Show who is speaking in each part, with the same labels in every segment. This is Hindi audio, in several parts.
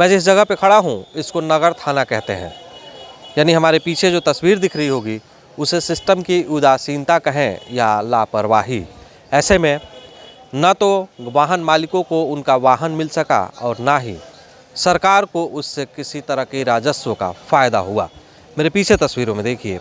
Speaker 1: मैं जिस जगह पे खड़ा हूँ इसको नगर थाना कहते हैं। यानी हमारे पीछे जो तस्वीर दिख रही होगी उसे सिस्टम की उदासीनता कहें या लापरवाही। ऐसे में न तो वाहन मालिकों को उनका वाहन मिल सका और ना ही सरकार को उससे किसी तरह के राजस्व का फ़ायदा हुआ। मेरे पीछे तस्वीरों में देखिए,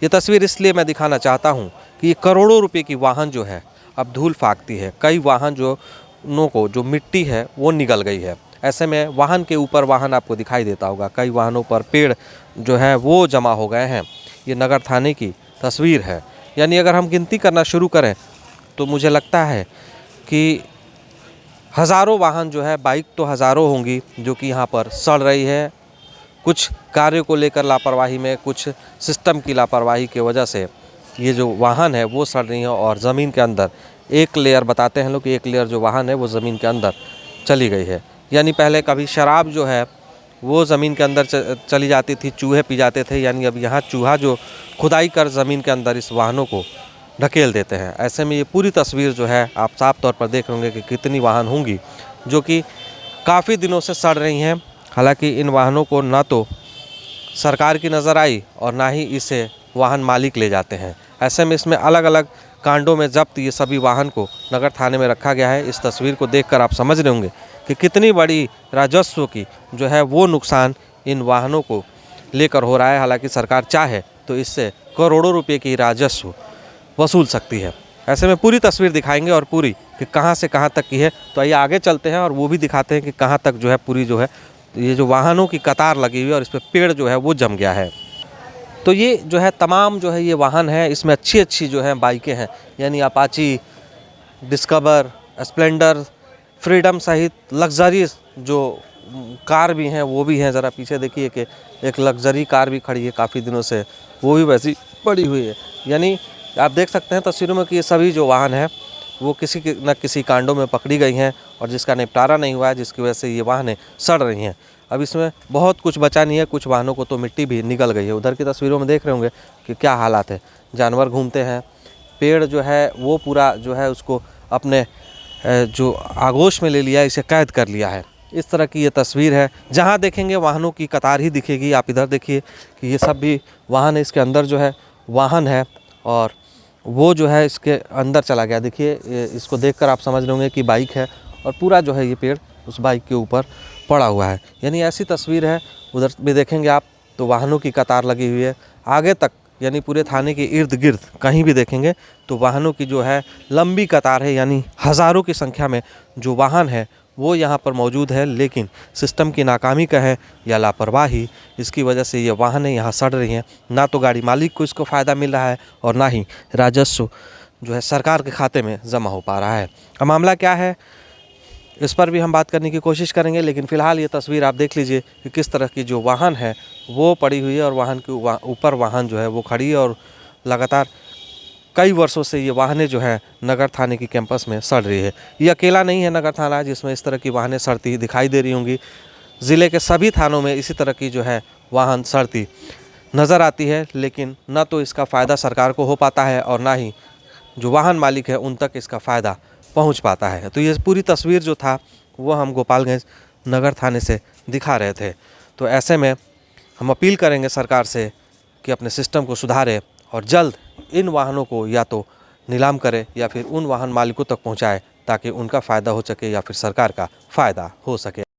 Speaker 1: ये तस्वीर इसलिए मैं दिखाना चाहता हूँ कि ये करोड़ों रुपए की वाहन जो है अब धूल फाकती है। कई वाहन को जो मिट्टी है वो निकल गई है। ऐसे में वाहन के ऊपर वाहन आपको दिखाई देता होगा, कई वाहनों पर पेड़ जो है वो जमा हो गए हैं। ये नगर थाने की तस्वीर है। यानी अगर हम गिनती करना शुरू करें तो मुझे लगता है कि हज़ारों वाहन जो है, बाइक तो हज़ारों होंगी जो कि यहाँ पर सड़ रही है। कुछ कार्य को लेकर लापरवाही में, कुछ सिस्टम की लापरवाही की वजह से ये जो वाहन है वो सड़ रही है और ज़मीन के अंदर एक लेयर, बताते हैं लोग कि एक लेयर जो वाहन है वो ज़मीन के अंदर चली गई है। यानी पहले कभी शराब जो है वो ज़मीन के अंदर चली जाती थी, चूहे पी जाते थे। यानी अब यहाँ चूहा जो खुदाई कर ज़मीन के अंदर इस वाहनों को ढकेल देते हैं। ऐसे में ये पूरी तस्वीर जो है आप साफ तौर पर देख होंगे कि कितनी वाहन होंगी जो कि काफ़ी दिनों से सड़ रही हैं। हालांकि इन वाहनों को ना तो सरकार की नज़र आई और ना ही इसे वाहन मालिक ले जाते हैं। ऐसे में इसमें अलग अलग कांडों में जब्त ये सभी वाहन को नगर थाने में रखा गया है। इस तस्वीर को देखकर आप समझ रहे होंगे कि कितनी बड़ी राजस्व की जो है वो नुकसान इन वाहनों को लेकर हो रहा है। हालांकि सरकार चाहे तो इससे करोड़ों रुपये की राजस्व वसूल सकती है। ऐसे में पूरी तस्वीर दिखाएंगे और पूरी कि कहां से कहां तक की है। तो आइए आगे चलते हैं और वो भी दिखाते हैं कि कहां तक जो है पूरी जो है ये जो वाहनों की कतार लगी हुई है और इस पर पेड़ जो है वो जम गया है। तो ये जो है तमाम जो है ये वाहन है, इसमें अच्छी अच्छी जो है बाइकें हैं। यानी अपाची, डिस्कवर, स्प्लेंडर, फ्रीडम सहित लग्जरीज जो कार भी हैं वो भी हैं। ज़रा पीछे देखिए कि एक लग्जरी कार भी खड़ी है काफ़ी दिनों से, वो भी वैसी पड़ी हुई है। यानी आप देख सकते हैं तस्वीरों में कि ये सभी जो वाहन हैं वो किसी न किसी कांडों में पकड़ी गई हैं और जिसका निपटारा नहीं हुआ है, जिसकी वजह से ये वाहनें सड़ रही हैं। अब इसमें बहुत कुछ बचा नहीं है, कुछ वाहनों को तो मिट्टी भी निकल गई है। उधर की तस्वीरों में देख रहे होंगे कि क्या हालात है, जानवर घूमते हैं, पेड़ जो है वो पूरा जो है उसको अपने जो आगोश में ले लिया, इसे कैद कर लिया है। इस तरह की ये तस्वीर है। जहाँ देखेंगे वाहनों की कतार ही दिखेगी। आप इधर देखिए कि ये सब भी वाहन है, इसके अंदर जो है वाहन है और वो जो है इसके अंदर चला गया। देखिए इसको देखकर आप समझ रहे होंगे कि बाइक है और पूरा जो है ये पेड़ उस बाइक के ऊपर पड़ा हुआ है। यानी ऐसी तस्वीर है। उधर भी देखेंगे आप तो वाहनों की कतार लगी हुई है आगे तक। यानी पूरे थाने के इर्द गिर्द कहीं भी देखेंगे तो वाहनों की जो है लंबी कतार है। यानी हज़ारों की संख्या में जो वाहन है वो यहाँ पर मौजूद है। लेकिन सिस्टम की नाकामी कहें या लापरवाही, इसकी वजह से ये वाहनें यहाँ सड़ रही हैं। ना तो गाड़ी मालिक को इसको फ़ायदा मिल रहा है और ना ही राजस्व जो है सरकार के खाते में जमा हो पा रहा है। अब मामला क्या है इस पर भी हम बात करने की कोशिश करेंगे। लेकिन फ़िलहाल ये तस्वीर आप देख लीजिए कि किस तरह की जो वाहन है वो पड़ी हुई है और वाहन के ऊपर वाहन जो है वो खड़ी है और लगातार कई वर्षों से ये वाहनें जो है नगर थाने की कैंपस में सड़ रही है। ये अकेला नहीं है नगर थाना जिसमें इस तरह की वाहनें सड़ती दिखाई दे रही होंगी। ज़िले के सभी थानों में इसी तरह की जो है वाहन सड़ती नज़र आती है। लेकिन न तो इसका फ़ायदा सरकार को हो पाता है और ना ही जो वाहन मालिक है उन तक इसका फ़ायदा पहुंच पाता है। तो ये पूरी तस्वीर जो था वो हम गोपालगंज नगर थाने से दिखा रहे थे। तो ऐसे में हम अपील करेंगे सरकार से कि अपने सिस्टम को सुधारे और जल्द इन वाहनों को या तो नीलाम करे या फिर उन वाहन मालिकों तक पहुंचाए ताकि उनका फ़ायदा हो सके या फिर सरकार का फ़ायदा हो सके।